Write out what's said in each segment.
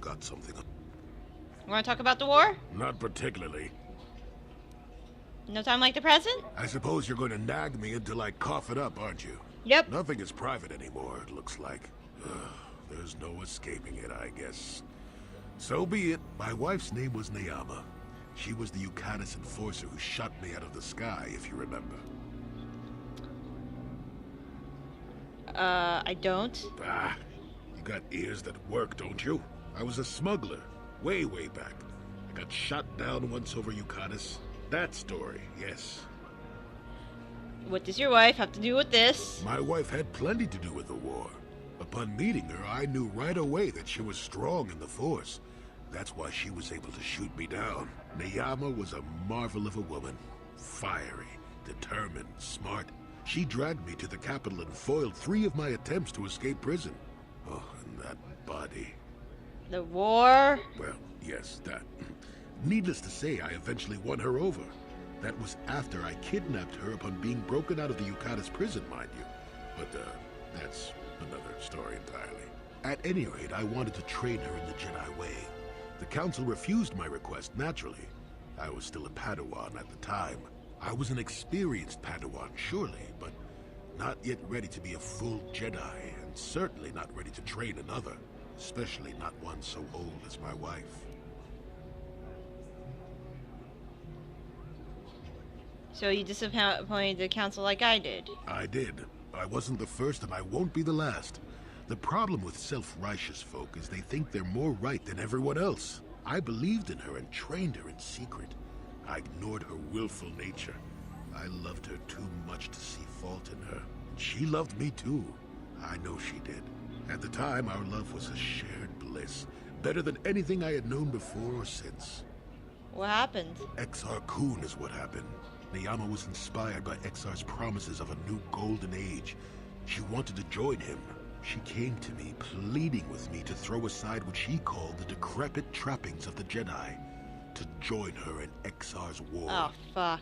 got something. You want to talk about the war? Not particularly. No time like the present? I suppose you're going to nag me until I cough it up, aren't you? Yep. Nothing is private anymore, it looks like. There's no escaping it, I guess. So be it. My wife's name was Neyama. She was the Yukatis enforcer who shot me out of the sky, if you remember. I don't. Ah, you got ears that work, don't you? I was a smuggler, way back. I got shot down once over Yukatis. That story, yes. What does your wife have to do with this? My wife had plenty to do with the war. Upon meeting her, I knew right away that she was strong in the Force. That's why she was able to shoot me down. Neyama was a marvel of a woman. Fiery, determined, smart. She dragged me to the capital and foiled 3 of my attempts to escape prison. Oh, and that body. The war? Well, yes, that. Needless to say, I eventually won her over. That was after I kidnapped her upon being broken out of the Yukatis prison, mind you. But, that's another story entirely. At any rate, I wanted to train her in the Jedi way. The Council refused my request, naturally. I was still a Padawan at the time. I was an experienced Padawan, surely, but not yet ready to be a full Jedi, and certainly not ready to train another, especially not one so old as my wife. So you disappointed the council like I did? I did. I wasn't the first, and I won't be the last. The problem with self-righteous folk is they think they're more right than everyone else. I believed in her and trained her in secret. I ignored her willful nature. I loved her too much to see fault in her. She loved me too. I know she did. At the time, our love was a shared bliss. Better than anything I had known before or since. What happened? Exar Kun is what happened. Neyama was inspired by Exar's promises of a new golden age. She wanted to join him. She came to me, pleading with me to throw aside what she called the decrepit trappings of the Jedi, to join her in Exar's war. Oh, fuck.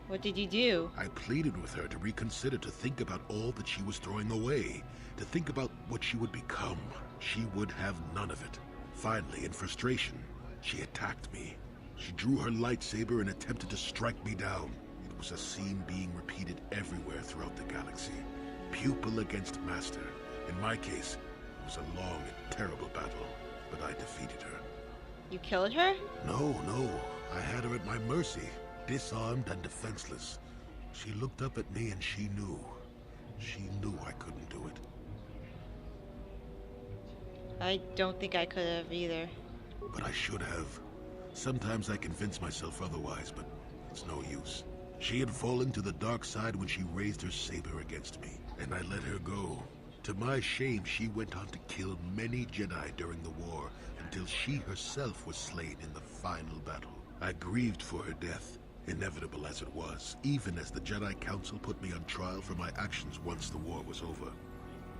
What did you do? I pleaded with her to reconsider, to think about all that she was throwing away, to think about what she would become. She would have none of it. Finally, in frustration, she attacked me. She drew her lightsaber and attempted to strike me down. It was a scene being repeated everywhere throughout the galaxy. Pupil against master. In my case, it was a long and terrible battle, but I defeated her. You killed her? No. I had her at my mercy, disarmed and defenseless. She looked up at me and she knew. She knew I couldn't do it. I don't think I could have either. But I should have. Sometimes I convince myself otherwise, but it's no use. She had fallen to the dark side when she raised her saber against me, and I let her go. To my shame, she went on to kill many Jedi during the war, until she herself was slain in the final battle. I grieved for her death, inevitable as it was, even as the Jedi Council put me on trial for my actions once the war was over.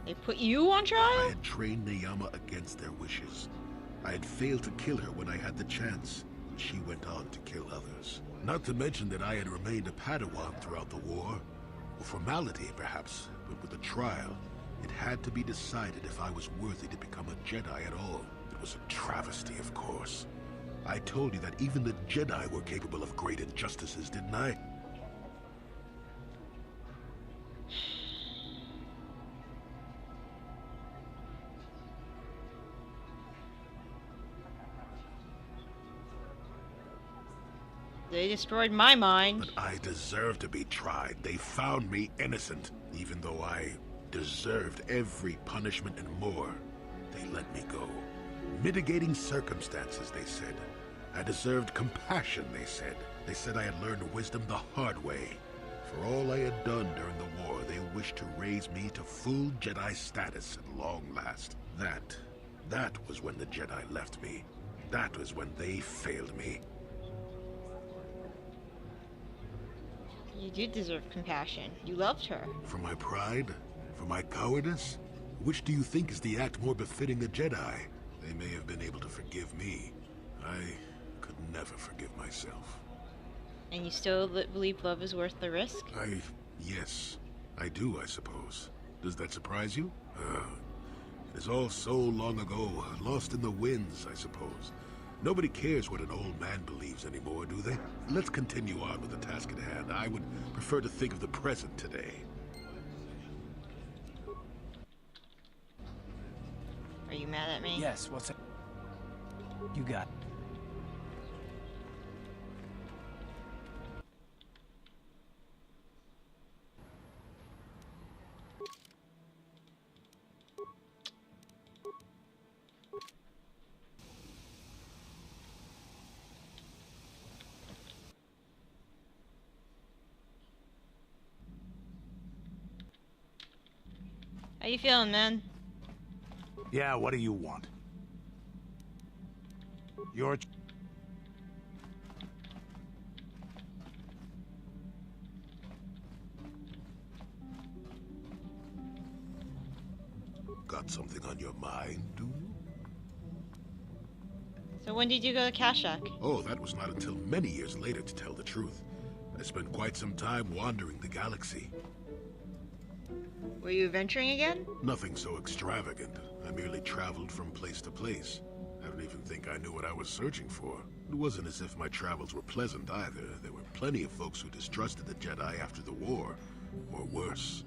They put you on trial? I had trained Neyama against their wishes. I had failed to kill her when I had the chance. She went on to kill others. Not to mention that I had remained a Padawan throughout the war. A formality, perhaps, but with the trial, it had to be decided if I was worthy to become a Jedi at all. It was a travesty, of course. I told you that even the Jedi were capable of great injustices, didn't I? They destroyed my mind. But I deserved to be tried. They found me innocent, even though I deserved every punishment and more. They let me go. Mitigating circumstances, they said. I deserved compassion, they said. They said I had learned wisdom the hard way. For all I had done during the war, they wished to raise me to full Jedi status at long last. That was when the Jedi left me. That was when they failed me. You do deserve compassion. You loved her. For my pride? For my cowardice? Which do you think is the act more befitting a Jedi? They may have been able to forgive me. I could never forgive myself. And you still believe love is worth the risk? Yes, I do, I suppose. Does that surprise you? It's all so long ago, lost in the winds, I suppose. Nobody cares what an old man believes anymore, do they? Let's continue on with the task at hand. I would prefer to think of the present today. Are you mad at me? Yes, what's it? You got. How you feeling, man? Yeah, what do you want? Your... Got something on your mind, do you? So when did you go to Kashyyyk? Oh, that was not until many years later, to tell the truth. I spent quite some time wandering the galaxy. Were you adventuring again? Nothing so extravagant. I merely traveled from place to place. I don't even think I knew what I was searching for. It wasn't as if my travels were pleasant either. There were plenty of folks who distrusted the Jedi after the war, or worse.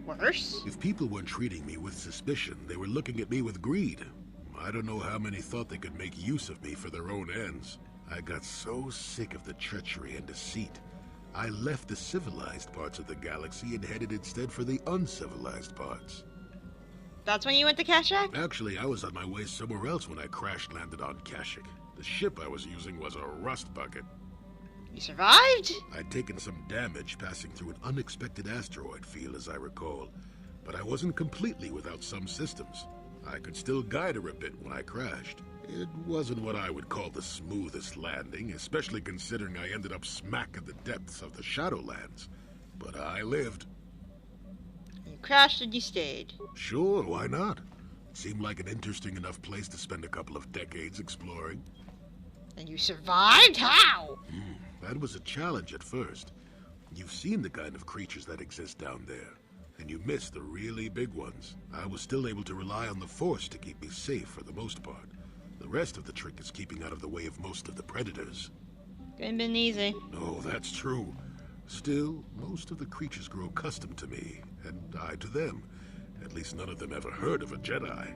Worse? If people weren't treating me with suspicion, they were looking at me with greed. I don't know how many thought they could make use of me for their own ends. I got so sick of the treachery and deceit. I left the civilized parts of the galaxy and headed instead for the uncivilized parts. That's when you went to Kashyyyk? Actually, I was on my way somewhere else when I crash-landed on Akashic. The ship I was using was a rust bucket. You survived? I'd taken some damage passing through an unexpected asteroid field, as I recall, but I wasn't completely without some systems. I could still guide her a bit when I crashed. It wasn't what I would call the smoothest landing, especially considering I ended up smack in the depths of the Shadowlands. But I lived. You crashed and you stayed. Sure, why not? It seemed like an interesting enough place to spend a couple of decades exploring. And you survived? How? That was a challenge at first. You've seen the kind of creatures that exist down there, and you miss the really big ones. I was still able to rely on the Force to keep me safe for the most part. The rest of the trick is keeping out of the way of most of the predators. Couldn't been easy. No, that's true. Still, most of the creatures grow accustomed to me, and I to them. At least none of them ever heard of a Jedi.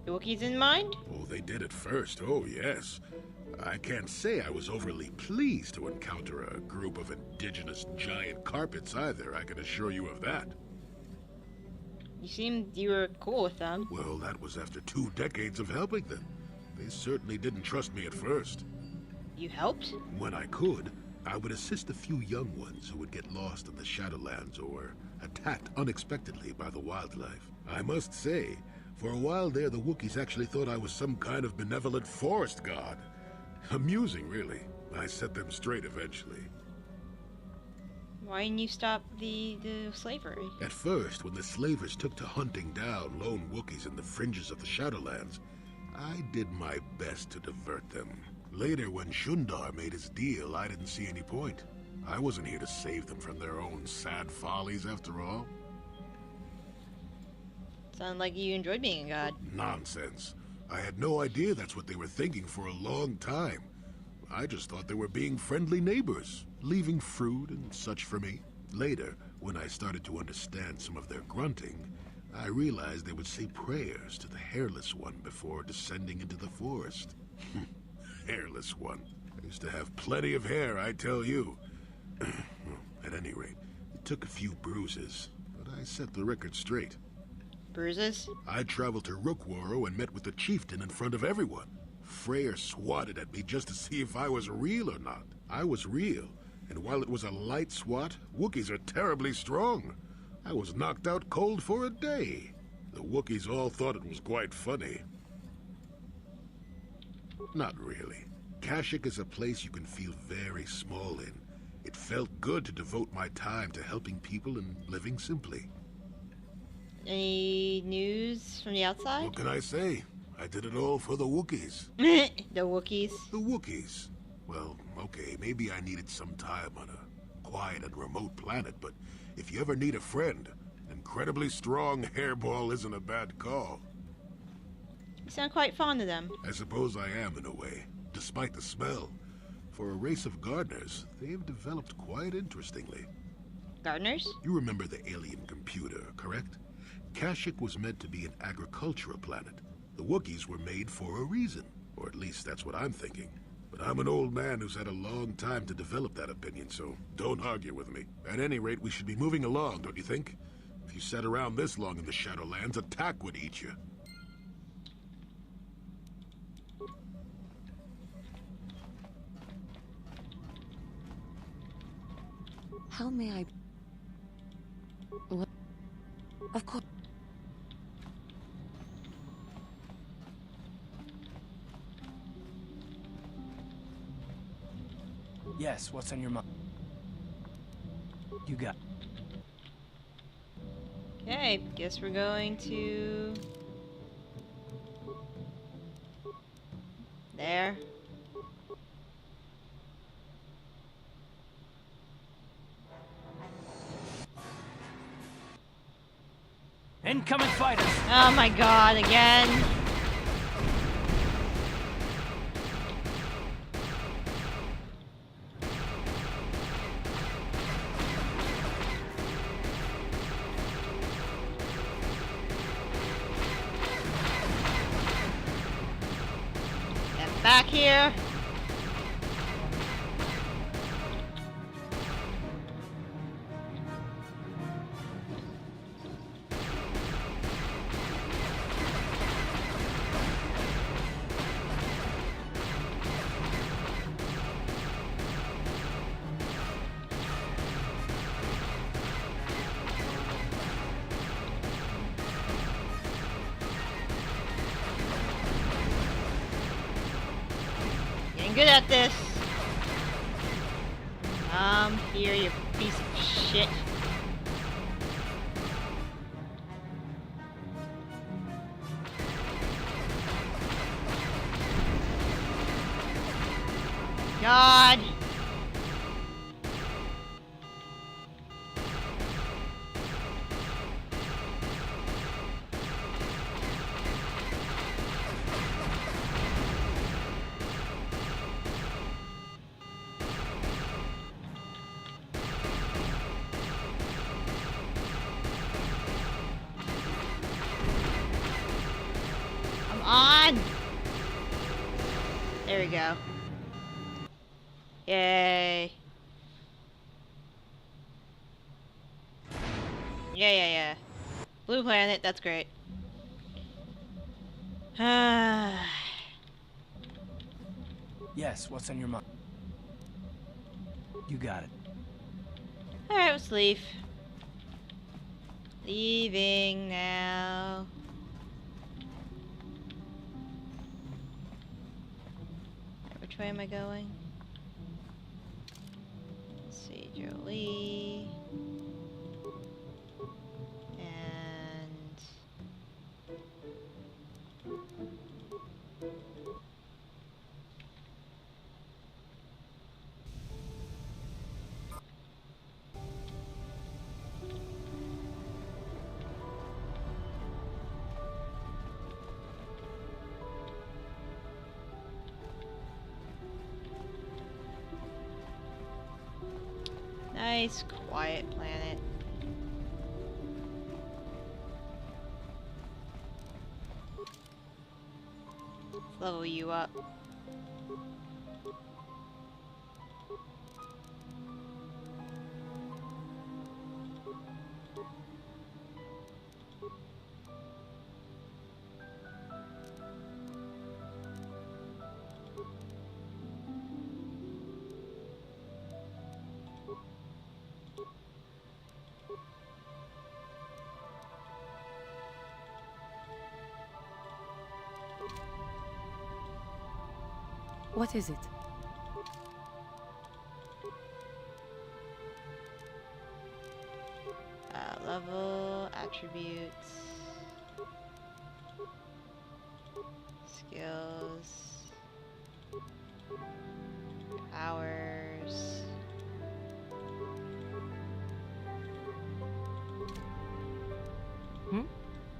The Wookiees in mind? Oh, they did at first, oh yes. I can't say I was overly pleased to encounter a group of indigenous giant carpets either, I can assure you of that. You seemed you were cool with them. Well, that was after 2 decades of helping them. They certainly didn't trust me at first. You helped? When I could, I would assist a few young ones who would get lost in the Shadowlands or attacked unexpectedly by the wildlife. I must say, for a while there, the Wookiees actually thought I was some kind of benevolent forest god. Amusing, really. I set them straight eventually. Why didn't you stop the slavery? At first, when the slavers took to hunting down lone Wookiees in the fringes of the Shadowlands, I did my best to divert them. Later, when Shundar made his deal, I didn't see any point. I wasn't here to save them from their own sad follies, after all. Sounded like you enjoyed being a god. Nonsense. I had no idea that's what they were thinking for a long time. I just thought they were being friendly neighbors, leaving fruit and such for me. Later, when I started to understand some of their grunting, I realized they would say prayers to the Hairless One before descending into the forest. Hairless One. I used to have plenty of hair, I tell you. At any rate, it took a few bruises, but I set the record straight. Bruises? I traveled to Rookwaro and met with the chieftain in front of everyone. Freyr swatted at me just to see if I was real or not. I was real, and while it was a light swat, Wookiees are terribly strong. I was knocked out cold for a day. The Wookiees all thought it was quite funny. Not really. Kashyyyk is a place you can feel very small in. It felt good to devote my time to helping people and living simply. Any news from the outside? What can I say? I did it all for the Wookiees. The Wookiees. The Wookiees. Well, okay, maybe I needed some time on a quiet and remote planet, but if you ever need a friend, then incredibly strong hairball isn't a bad call. You sound quite fond of them. I suppose I am in a way, despite the smell. For a race of gardeners, they've developed quite interestingly. Gardeners? You remember the alien computer, correct? Akashic was meant to be an agricultural planet. The Wookiees were made for a reason, or at least that's what I'm thinking. But I'm an old man who's had a long time to develop that opinion, so don't argue with me. At any rate, we should be moving along, don't you think? If you sat around this long in the Shadowlands, attack would eat you. How may I... What? Of course. Yes, what's on your mind? You got... Okay, guess we're going to... There. Incoming fighters! Oh my god, again. Get back here. Good at this. Here, you piece of shit. God. On! There we go. Yay. Yeah. Blue planet, that's great. Yes, what's on your mind? You got it. Alright, let's leave. Leaving now. Which way am I going? Let's see, Jolie. And... nice, quiet planet. Let's level you up. What is it? Level, attributes, skills, powers.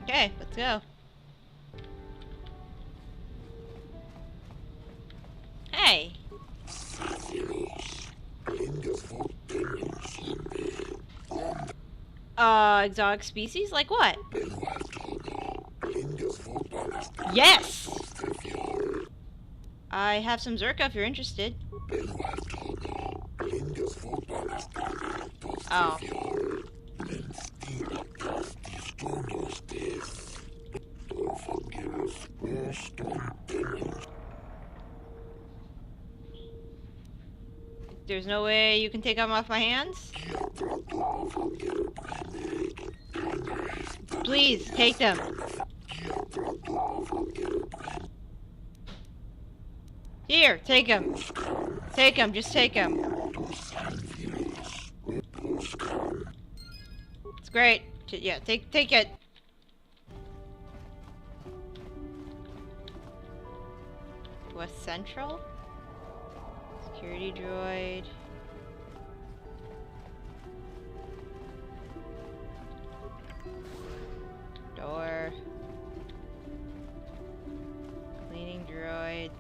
Okay, let's go. Hey. Exotic species? Like what? Yes! I have some Zerka if you're interested. Oh. There's no way you can take them off my hands? Please, take them. Here, take them. Take them, just take them. It's great. Yeah, take it. West Central? Security droid. Door. Cleaning droids.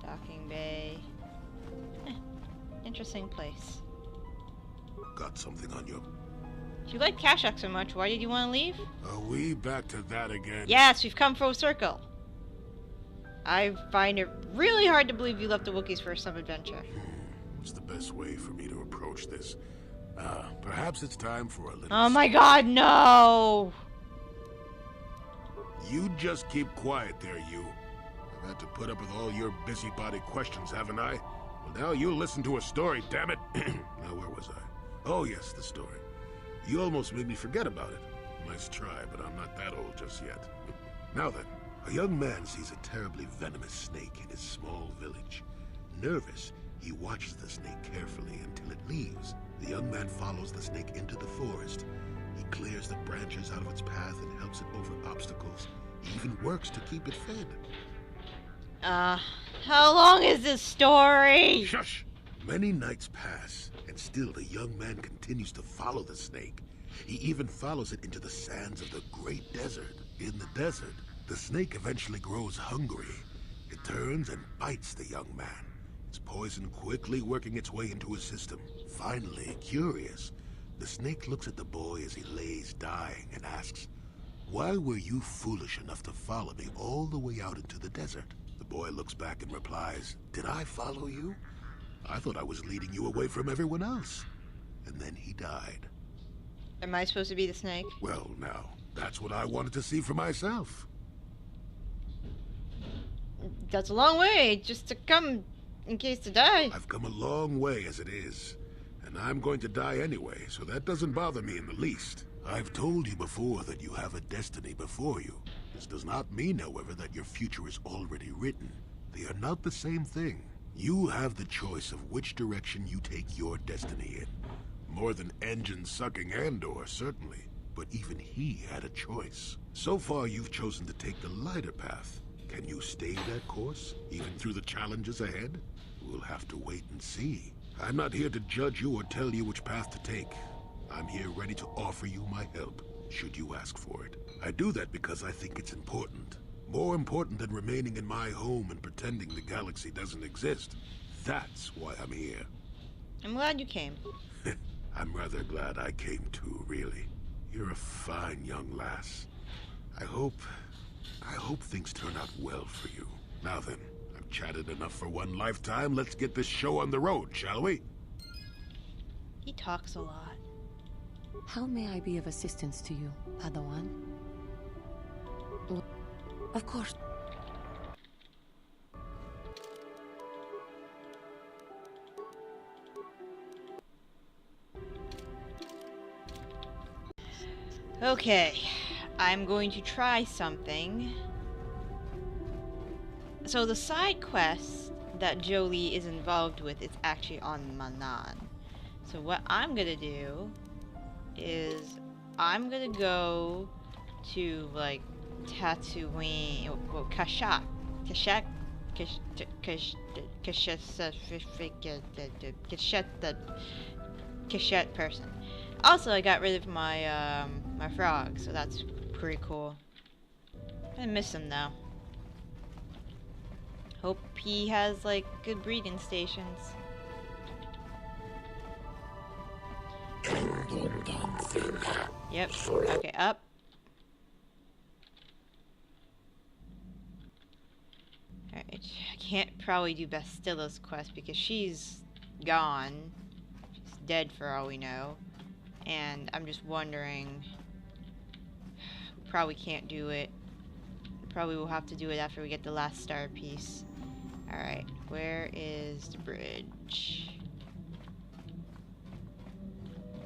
Docking bay. Interesting place. Got something on you? If you like Kashyyyk so much, why did you want to leave? Are we back to that again? Yes, we've come full circle. I find it really hard to believe you left the Wookiees for some adventure. What's the best way for me to approach this? Perhaps it's time for a little... Oh my god, no! You just keep quiet there, you. I've had to put up with all your busybody questions, haven't I? Well, now you listen to a story, damn it. Now, where was I? Oh, yes, the story. You almost made me forget about it. Nice try, but I'm not that old just yet. Now then, a young man sees a terribly venomous snake in his small village. Nervous, he watches the snake carefully until it leaves. The young man follows the snake into the forest. He clears the branches out of its path and helps it over obstacles. He even works to keep it fed. How long is this story? Shush! Many nights pass, and still the young man continues to follow the snake. He even follows it into the sands of the great desert. In the desert, the snake eventually grows hungry. It turns and bites the young man. Its poison quickly working its way into his system. Finally, curious, the snake looks at the boy as he lays dying and asks, "Why were you foolish enough to follow me all the way out into the desert?" The boy looks back and replies, "Did I follow you? I thought I was leading you away from everyone else." And then he died. Am I supposed to be the snake? Well, now, that's what I wanted to see for myself. That's a long way just to come in case to die. I've come a long way as it is, and I'm going to die anyway, so that doesn't bother me in the least. I've told you before that you have a destiny before you. This does not mean, however, that your future is already written. They are not the same thing. You have the choice of which direction you take your destiny in. More than engine-sucking Andor, certainly, but even he had a choice. So far, you've chosen to take the lighter path. Can you stay that course, even through the challenges ahead? We'll have to wait and see. I'm not here to judge you or tell you which path to take. I'm here ready to offer you my help, should you ask for it. I do that because I think it's important. More important than remaining in my home and pretending the galaxy doesn't exist. That's why I'm here. I'm glad you came. I'm rather glad I came too, really. You're a fine young lass. I hope things turn out well for you. Now then, I've chatted enough for one lifetime. Let's get this show on the road, shall we? He talks a lot. How may I be of assistance to you, Padawan? Of course. Okay, I'm going to try something. So the side quest that Jolie is involved with is actually on Manan. So what I'm gonna do is I'm gonna go to like Tatooine, well, Kashyyyk, Kashyyyk person, Also, I got rid of my my frog, so that's pretty cool. I miss him though. Hope he has like good breeding stations. Yep. Okay, up. Alright, I can't probably do Bastilla's quest because she's gone. She's dead for all we know. And I'm just wondering, probably can't do it. Probably will have to do it after we get the last star piece. Alright, where is the bridge?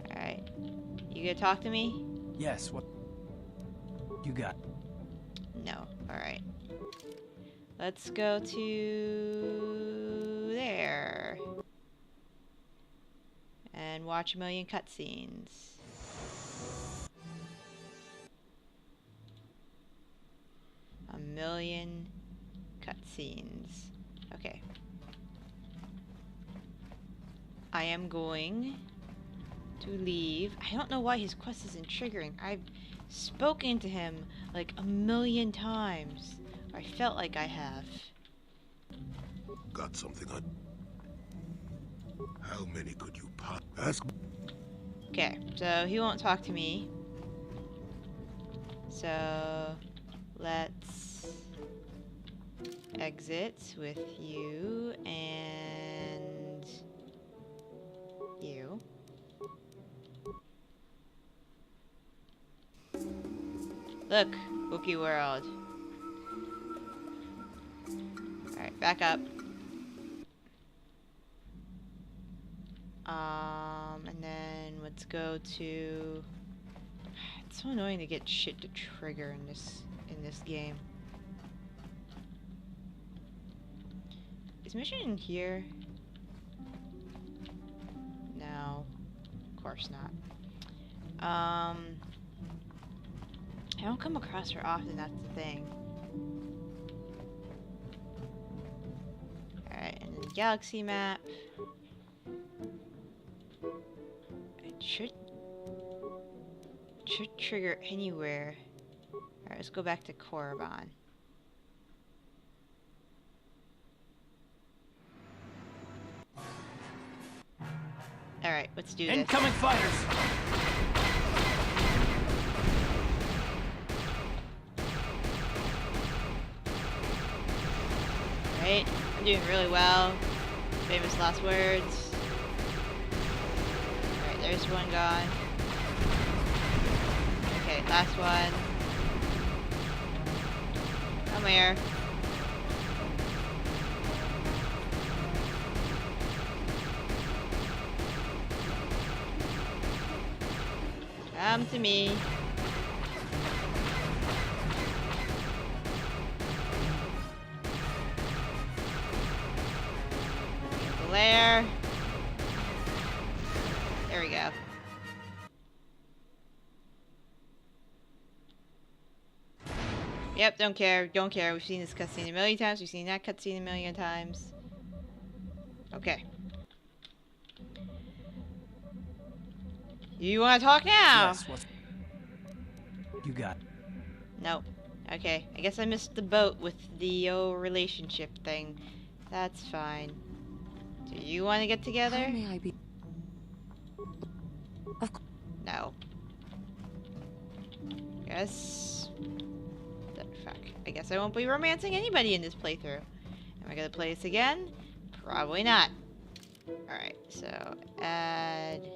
Alright. You gonna talk to me? Yes, what you got? No. Alright. Let's go to there. And watch a million cutscenes. A million cutscenes. Okay. I am going to leave. I don't know why his quest isn't triggering. I've spoken to him like a million times. I felt like I have. Got something on. How many could you pop? Ask. Okay, so he won't talk to me. So let's exit with you and you. Look, Wookiee World. Alright, back up. And then let's go to... It's so annoying to get shit to trigger in this game. Is mission in here? No. Of course not. I don't come across her often, that's the thing. Alright, and then the galaxy map. It should trigger anywhere. Alright, let's go back to Korriban. Alright, let's do this. Incoming fighters! Right, I'm doing really well. Famous last words. Alright, there's one gone. Okay, last one. Come here. Come to me. Glare. There we go. Yep, don't care, don't care. We've seen this cutscene a million times. We've seen that cutscene a million times. Okay. You want to talk now? Yes, what you got? Nope. Okay, I guess I missed the boat with the relationship thing. That's fine. Do you want to get together? How may I be? Of course. No. Guess. Fuck. I guess I won't be romancing anybody in this playthrough. Am I gonna play this again? Probably not. Alright, so add.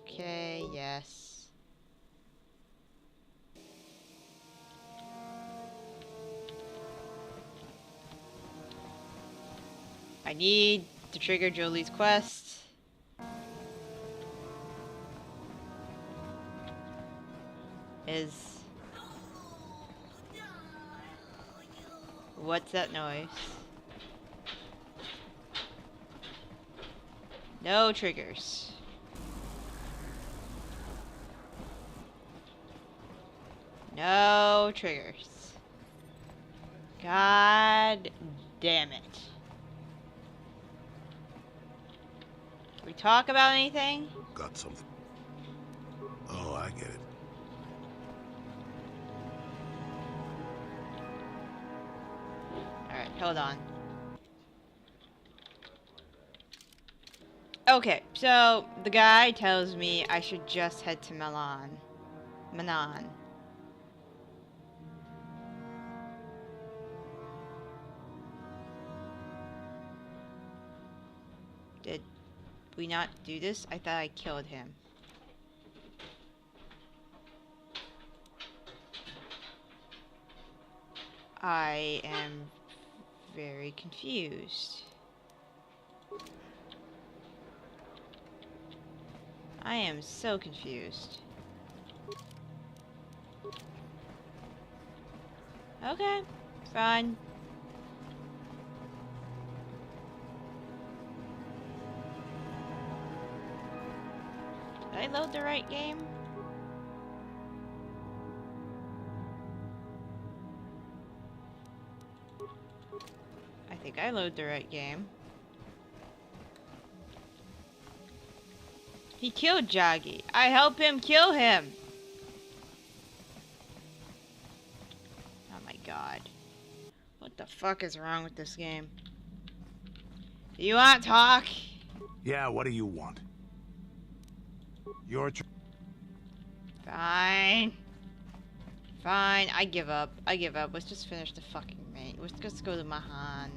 Okay, yes. I need to trigger Jolie's quest. What's that noise? No triggers. No triggers. God damn it. Did we talk about anything? Got something. I get it. Alright, hold on. Okay, so the guy tells me I should just head to Manan. Did we not do this? I thought I killed him. I am very confused. I am so confused. Okay, fine. Did I load the right game? I think I load the right game. He killed Jaggi. I help him kill him. Oh my god. What the fuck is wrong with this game? Do you want to talk? Yeah, what do you want? Your turn. Fine. Fine, I give up. I give up. Let's just finish the fucking main. Let's just go to Ma'an,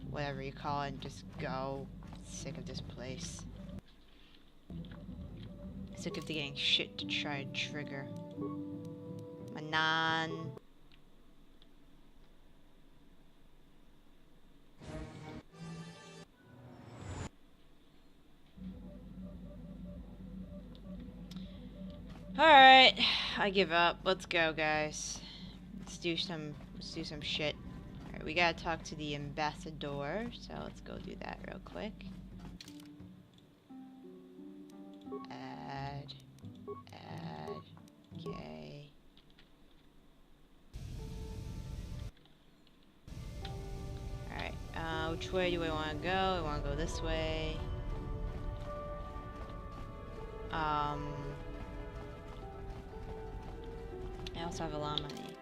whatever you call it, and just go. Sick of this place. Sick of getting shit to try and trigger. Manan. Alright, I give up. Let's go, guys. Let's do some shit. Alright, we gotta talk to the ambassador, so let's go do that real quick. Add, okay. Alright, which way do I want to go? I want to go this way. I also have a lot of money.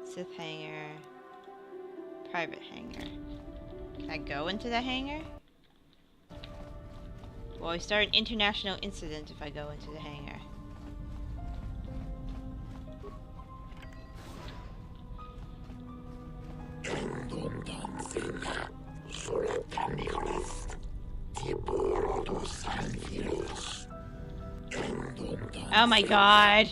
Sith hangar. Private hangar. Can I go into the hangar? Well, I start an international incident if I go into the hangar. Oh my god!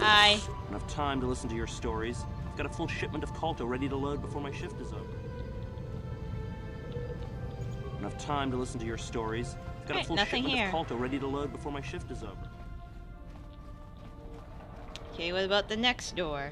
Hi. Enough time to listen to your stories. I've got a full shipment of Calto ready to load before my shift is over. Enough time to listen to your stories. I've got a full shipment of Calto ready to load before my shift is over. Okay, what about the next door?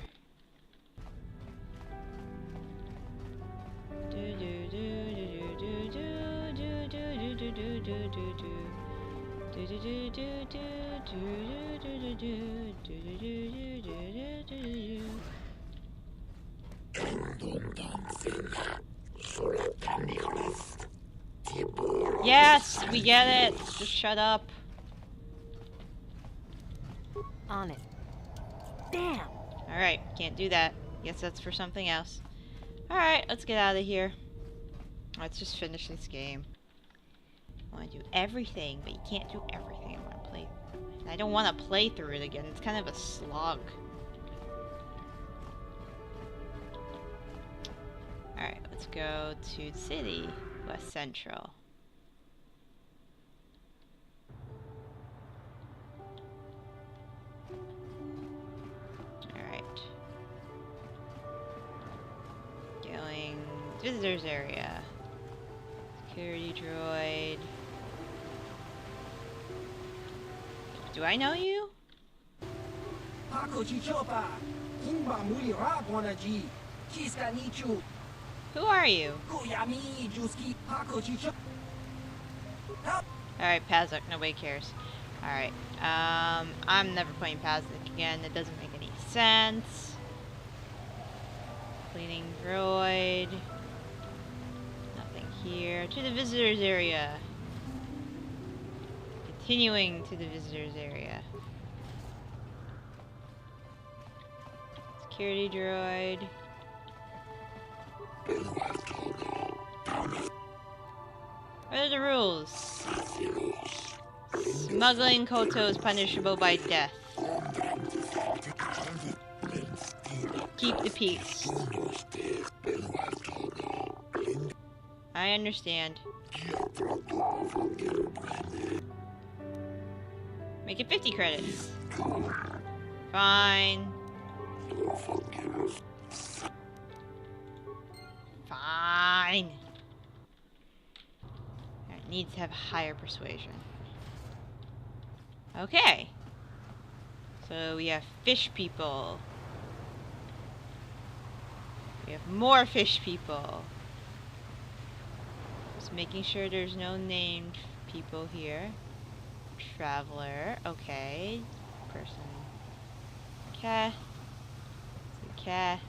Yes, we get it. Just shut up. On it. Damn. Alright, can't do that. Guess that's for something else. Alright, let's get out of here. Let's just finish this game. I want to do everything, but you can't do everything. I want to play. I don't want to play through it again. It's kind of a slog. Alright, let's go to the city. West Central. Alright. Going visitors area. Security droid. Do I know you? Who are you? Alright, Pazok, nobody cares. Alright, I'm never playing Paznik again. It doesn't make any sense. Cleaning droid. Nothing here. To the visitors area. Continuing to the visitors area. Security droid. What are the rules? Smuggling Koto is punishable by death. Keep the peace. I understand. Make it 50 credits. Fine. Fine. It needs to have higher persuasion. Okay. So we have fish people. We have more fish people. Just making sure there's no named people here. Traveler. Okay. Person. Cat. Cat.